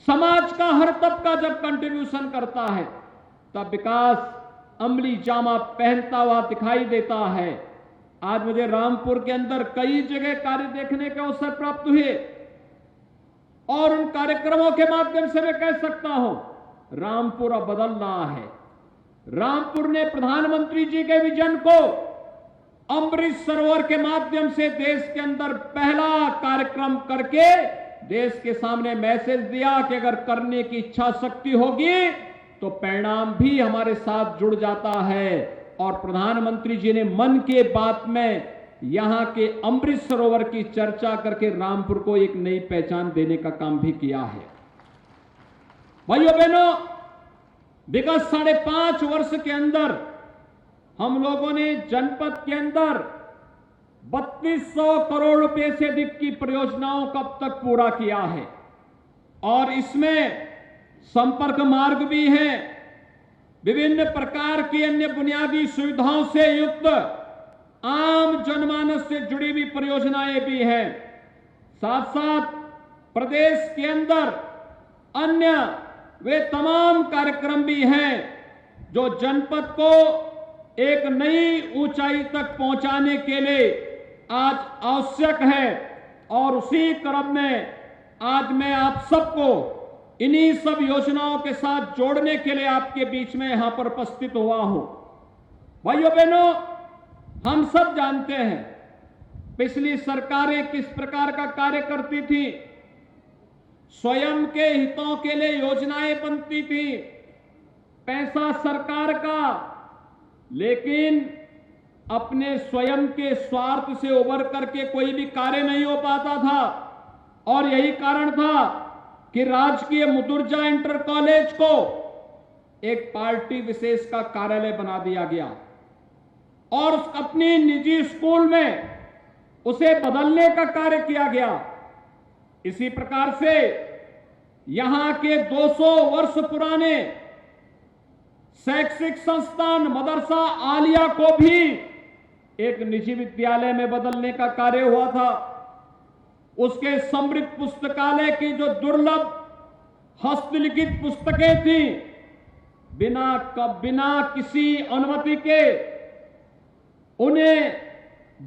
समाज का हर तबका जब कंट्रीब्यूशन करता है तब विकास अमली जामा पहनता हुआ दिखाई देता है। आज मुझे रामपुर के अंदर कई जगह कार्य देखने के अवसर प्राप्त हुए और उन कार्यक्रमों के माध्यम से मैं कह सकता हूं रामपुर अब बदल रहा है। रामपुर ने प्रधानमंत्री जी के विजन को अमृत सरोवर के माध्यम से देश के अंदर पहला कार्यक्रम करके देश के सामने मैसेज दिया कि अगर करने की इच्छा शक्ति होगी तो परिणाम भी हमारे साथ जुड़ जाता है। और प्रधानमंत्री जी ने मन की बात में यहां के अमृत सरोवर की चर्चा करके रामपुर को एक नई पहचान देने का काम भी किया है। भाइयों बहनों, विगत 5.5 वर्ष के अंदर हम लोगों ने जनपद के अंदर 3200 करोड़ रुपए से अधिक की परियोजनाओं को अब तक पूरा किया है और इसमें संपर्क मार्ग भी है, विभिन्न प्रकार की अन्य बुनियादी सुविधाओं से युक्त आम जनमानस से जुड़ी हुई परियोजनाएं भी हैं। साथ साथ प्रदेश के अंदर अन्य वे तमाम कार्यक्रम भी हैं जो जनपद को एक नई ऊंचाई तक पहुंचाने के लिए आज आवश्यक है। और उसी क्रम में आज मैं आप सबको इन्हीं सब योजनाओं के साथ जोड़ने के लिए आपके बीच में यहां पर उपस्थित हुआ हूं। भाइयों बहनों, हम सब जानते हैं पिछली सरकारें किस प्रकार का कार्य करती थी। स्वयं के हितों के लिए योजनाएं बनती थी, पैसा सरकार का, लेकिन अपने स्वयं के स्वार्थ से उबर करके कोई भी कार्य नहीं हो पाता था। और यही कारण था कि राजकीय मुदुर्जा इंटर कॉलेज को एक पार्टी विशेष का कार्यालय बना दिया गया और अपनी निजी स्कूल में उसे बदलने का कार्य किया गया। इसी प्रकार से यहां के 200 वर्ष पुराने शैक्षिक संस्थान मदरसा आलिया को भी एक निजी विद्यालय में बदलने का कार्य हुआ था। उसके समृद्ध पुस्तकालय की जो दुर्लभ हस्तलिखित पुस्तकें थी, बिना किसी अनुमति के उन्हें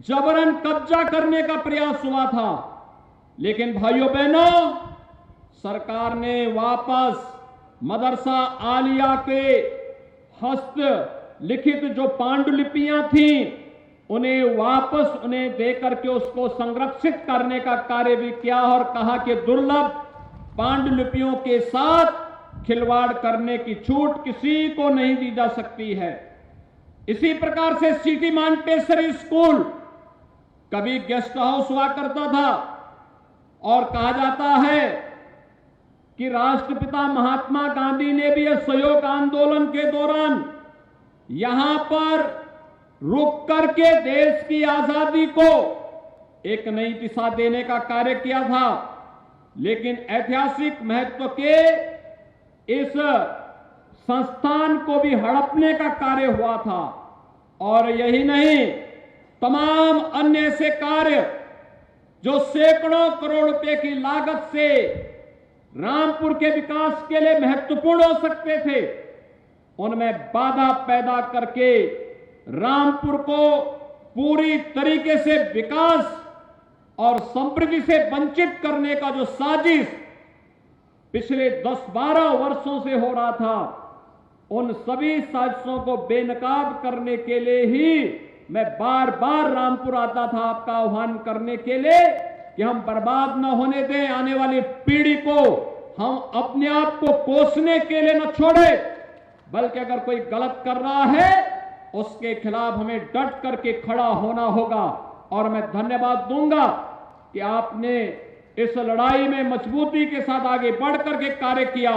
जबरन कब्जा करने का प्रयास हुआ था। लेकिन भाइयों बहनों, सरकार ने वापस मदरसा आलिया के हस्त लिखित जो पांडुलिपियां थी उन्हें वापस उन्हें देकर के उसको संरक्षित करने का कार्य भी किया और कहा कि दुर्लभ पांडुलिपियों के साथ खिलवाड़ करने की छूट किसी को नहीं दी जा सकती है। इसी प्रकार से सिटी मॉन्टेसरी स्कूल कभी गेस्ट हाउस हुआ करता था और कहा जाता है कि राष्ट्रपिता महात्मा गांधी ने भी असहयोग आंदोलन के दौरान यहां पर रुक करके देश की आजादी को एक नई दिशा देने का कार्य किया था। लेकिन ऐतिहासिक महत्व के इस संस्थान को भी हड़पने का कार्य हुआ था। और यही नहीं, तमाम अन्य ऐसे कार्य जो सैकड़ों करोड़ रुपए की लागत से रामपुर के विकास के लिए महत्वपूर्ण हो सकते थे, उनमें बाधा पैदा करके रामपुर को पूरी तरीके से विकास और समृद्धि से वंचित करने का जो साजिश पिछले 10-12 वर्षों से हो रहा था, उन सभी साजिशों को बेनकाब करने के लिए ही मैं बार बार रामपुर आता था आपका आह्वान करने के लिए कि हम बर्बाद न होने दें, आने वाली पीढ़ी को हम अपने आप को कोसने के लिए न छोड़े, बल्कि अगर कोई गलत कर रहा है उसके खिलाफ हमें डट करके खड़ा होना होगा। और मैं धन्यवाद दूंगा कि आपने इस लड़ाई में मजबूती के साथ आगे बढ़ करके कार्य किया।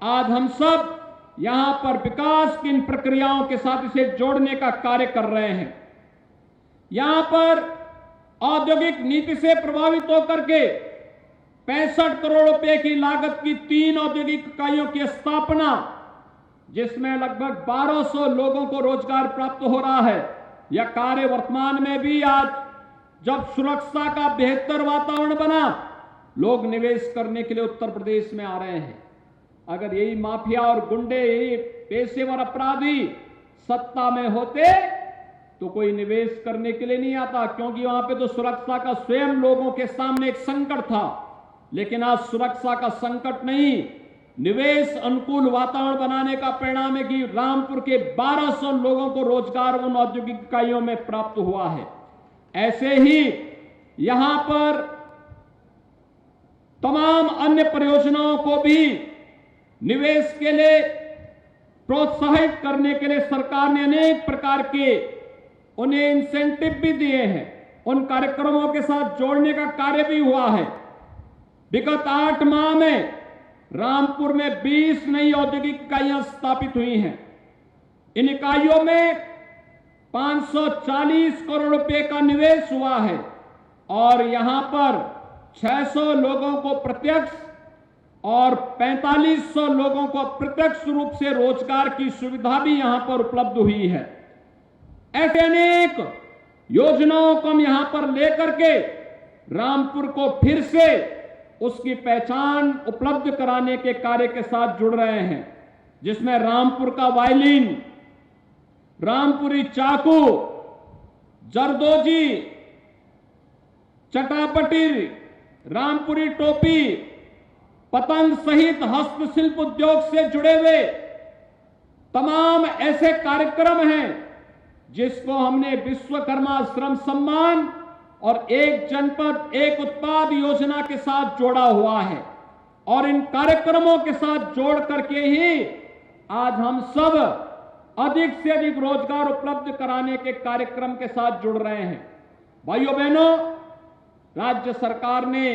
आज हम सब यहां पर विकास की इन प्रक्रियाओं के साथ इसे जोड़ने का कार्य कर रहे हैं। यहां पर औद्योगिक नीति से प्रभावित होकर के 65 करोड़ रुपए की लागत की 3 औद्योगिक इकाइयों की स्थापना, जिसमें लगभग 1200 लोगों को रोजगार प्राप्त हो रहा है। यह कार्य वर्तमान में भी आज जब सुरक्षा का बेहतर वातावरण बना, लोग निवेश करने के लिए उत्तर प्रदेश में आ रहे हैं। अगर यही माफिया और गुंडे, यही पेशेवर अपराधी सत्ता में होते तो कोई निवेश करने के लिए नहीं आता, क्योंकि वहां पे तो सुरक्षा का स्वयं लोगों के सामने एक संकट था। लेकिन आज सुरक्षा का संकट नहीं, निवेश अनुकूल वातावरण बनाने का परिणाम है कि रामपुर के 1200 लोगों को रोजगार उन औद्योगिक इकाइयों में प्राप्त हुआ है। ऐसे ही यहां पर तमाम अन्य परियोजनाओं को भी निवेश के लिए प्रोत्साहित करने के लिए सरकार ने अनेक प्रकार के उन्हें इंसेंटिव भी दिए हैं। उन कार्यक्रमों के साथ जोड़ने का कार्य भी हुआ है। विगत 8 माह में रामपुर में 20 नई औद्योगिक इकाइयां स्थापित हुई हैं। इन इकाइयों में 540 करोड़ रुपए का निवेश हुआ है और यहां पर 600 लोगों को प्रत्यक्ष और 4500 लोगों को अप्रत्यक्ष रूप से रोजगार की सुविधा भी यहां पर उपलब्ध हुई है। ऐसे अनेक योजनाओं को हम यहां पर लेकर के रामपुर को फिर से उसकी पहचान उपलब्ध कराने के कार्य के साथ जुड़ रहे हैं, जिसमें रामपुर का वायलिन, रामपुरी चाकू, जरदोजी, चटापटी, रामपुरी टोपी, पतंग सहित हस्तशिल्प उद्योग से जुड़े हुए तमाम ऐसे कार्यक्रम हैं जिसको हमने विश्वकर्मा श्रम सम्मान और एक जनपद एक उत्पाद योजना के साथ जोड़ा हुआ है। और इन कार्यक्रमों के साथ जोड़ करके ही आज हम सब अधिक से अधिक रोजगार उपलब्ध कराने के कार्यक्रम के साथ जुड़ रहे हैं। भाइयों बहनों, राज्य सरकार ने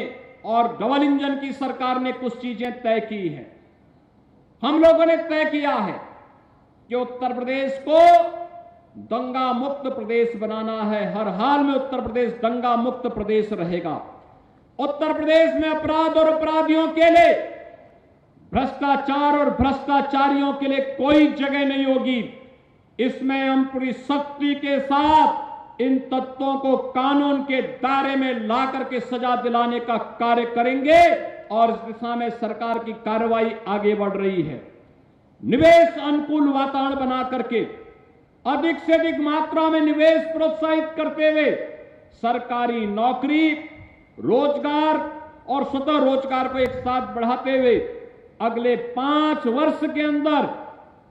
और डबल इंजन की सरकार ने कुछ चीजें तय की है। हम लोगों ने तय किया है कि उत्तर प्रदेश को दंगा मुक्त प्रदेश बनाना है। हर हाल में उत्तर प्रदेश दंगा मुक्त प्रदेश रहेगा। उत्तर प्रदेश में अपराध और अपराधियों के लिए, भ्रष्टाचार और भ्रष्टाचारियों के लिए कोई जगह नहीं होगी। इसमें हम पूरी सख्ती के साथ इन तत्वों को कानून के दायरे में ला करके सजा दिलाने का कार्य करेंगे और इस दिशा में सरकार की कार्रवाई आगे बढ़ रही है। निवेश अनुकूल वातावरण बना करके अधिक से अधिक मात्रा में निवेश प्रोत्साहित करते हुए सरकारी नौकरी, रोजगार और स्वतः रोजगार को एक साथ बढ़ाते हुए अगले 5 वर्ष के अंदर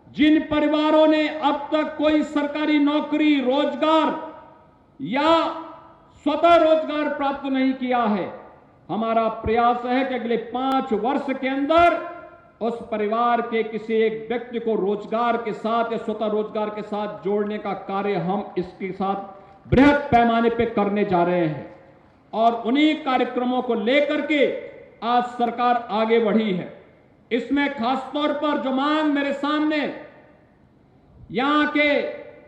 जिन परिवारों ने अब तक कोई सरकारी नौकरी, रोजगार या स्वतः रोजगार प्राप्त नहीं किया है, हमारा प्रयास है कि अगले 5 वर्ष के अंदर उस परिवार के किसी एक व्यक्ति को रोजगार के साथ या स्वतः रोजगार के साथ जोड़ने का कार्य हम इसके साथ बृहद पैमाने पर करने जा रहे हैं। और उन्हीं कार्यक्रमों को लेकर के आज सरकार आगे बढ़ी है। इसमें खासतौर पर जो मांग मेरे सामने यहां के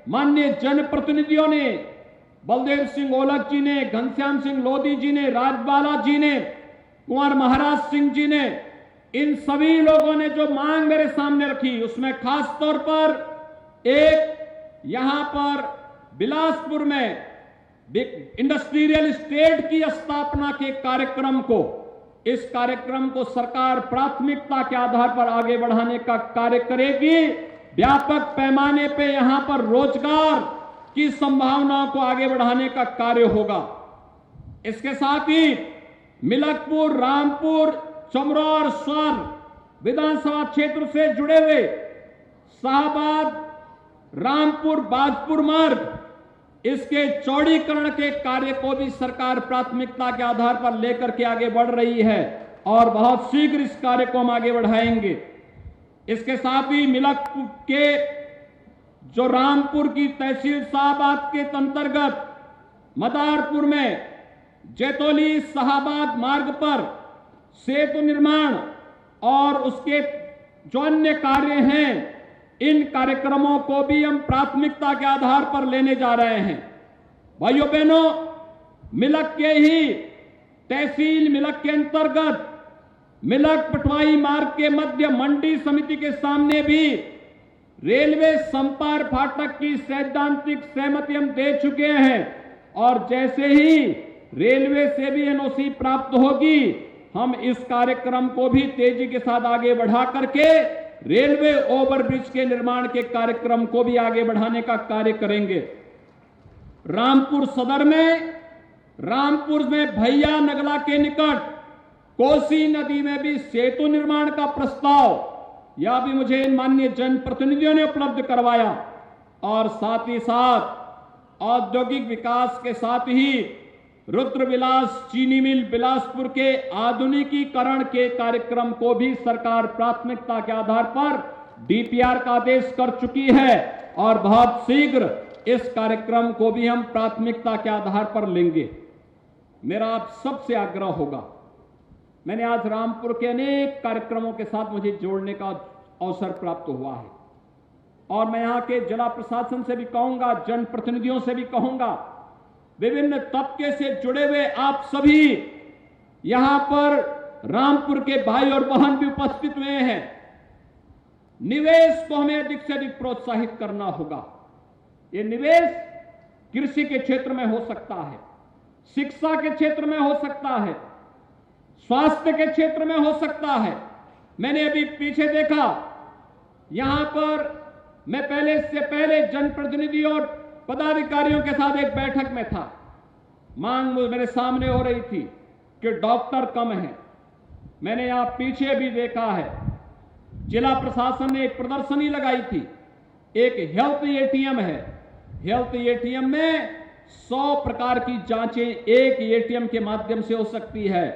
माननीय जनप्रतिनिधियों ने, बलदेव सिंह ओलख जी ने, घनश्याम सिंह लोधी जी ने, राजबाला जी ने, कुंवर महाराज सिंह जी ने, इन सभी लोगों ने जो मांग मेरे सामने रखी, उसमें खास तौर पर एक यहां पर बिलासपुर में इंडस्ट्रियल स्टेट की स्थापना के कार्यक्रम को, इस कार्यक्रम को सरकार प्राथमिकता के आधार पर आगे बढ़ाने का कार्य करेगी। व्यापक पैमाने पे यहां पर रोजगार की संभावनाओं को आगे बढ़ाने का कार्य होगा। इसके साथ ही मिलकपुर, रामपुर, चमरा और स्वार विधानसभा क्षेत्र से जुड़े हुए शाहबाद, रामपुर, बाजपुर मार्ग, इसके चौड़ीकरण के कार्य को भी सरकार प्राथमिकता के आधार पर लेकर के आगे बढ़ रही है और बहुत शीघ्र इस कार्य को हम आगे बढ़ाएंगे। इसके साथ ही मिलकपुर के जो रामपुर की तहसील शाहबाद के अंतर्गत मदारपुर में जैतोली शाहबाद मार्ग पर सेतु निर्माण और उसके जो अन्य कार्य हैं, इन कार्यक्रमों को भी हम प्राथमिकता के आधार पर लेने जा रहे हैं। भाइयों बहनों, मिलक के ही तहसील मिलक के अंतर्गत मिलक पटवाई मार्ग के मध्य मंडी समिति के सामने भी रेलवे संपार फाटक की सैद्धांतिक सहमति हम दे चुके हैं और जैसे ही रेलवे से भी एनओसी प्राप्त होगी, हम इस कार्यक्रम को भी तेजी के साथ आगे बढ़ा करके रेलवे ओवरब्रिज के निर्माण के कार्यक्रम को भी आगे बढ़ाने का कार्य करेंगे। रामपुर सदर में, रामपुर में भैया नगला के निकट कोसी नदी में भी सेतु निर्माण का प्रस्ताव यह भी मुझे माननीय जनप्रतिनिधियों ने उपलब्ध करवाया और साथ ही साथ औद्योगिक विकास के साथ ही रुद्रविलास चीनी मिल बिलासपुर के आधुनिकीकरण के कार्यक्रम को भी सरकार प्राथमिकता के आधार पर डीपीआर का आदेश कर चुकी है और बहुत शीघ्र इस कार्यक्रम को भी हम प्राथमिकता के आधार पर लेंगे। मेरा आप सबसे आग्रह होगा, मैंने आज रामपुर के अनेक कार्यक्रमों के साथ मुझे जोड़ने का अवसर प्राप्त हुआ है और मैं यहां के जिला प्रशासन से भी कहूंगा, जनप्रतिनिधियों से भी कहूंगा, विभिन्न तबके से जुड़े हुए आप सभी यहां पर रामपुर के भाई और बहन भी उपस्थित हुए हैं। निवेश को हमें अधिक से अधिक प्रोत्साहित करना होगा। ये निवेश कृषि के क्षेत्र में हो सकता है, शिक्षा के क्षेत्र में हो सकता है, स्वास्थ्य के क्षेत्र में हो सकता है। मैंने अभी पीछे देखा, यहां पर मैं इससे पहले जनप्रतिनिधि और पदाधिकारियों के साथ एक बैठक में था। मांग मेरे सामने हो रही थी कि डॉक्टर कम हैं। मैंने यहां पीछे भी देखा है, जिला प्रशासन ने एक प्रदर्शनी लगाई थी। एक हेल्थ एटीएम है, हेल्थ एटीएम में 100 प्रकार की जांचें एक एटीएम के माध्यम से हो सकती है।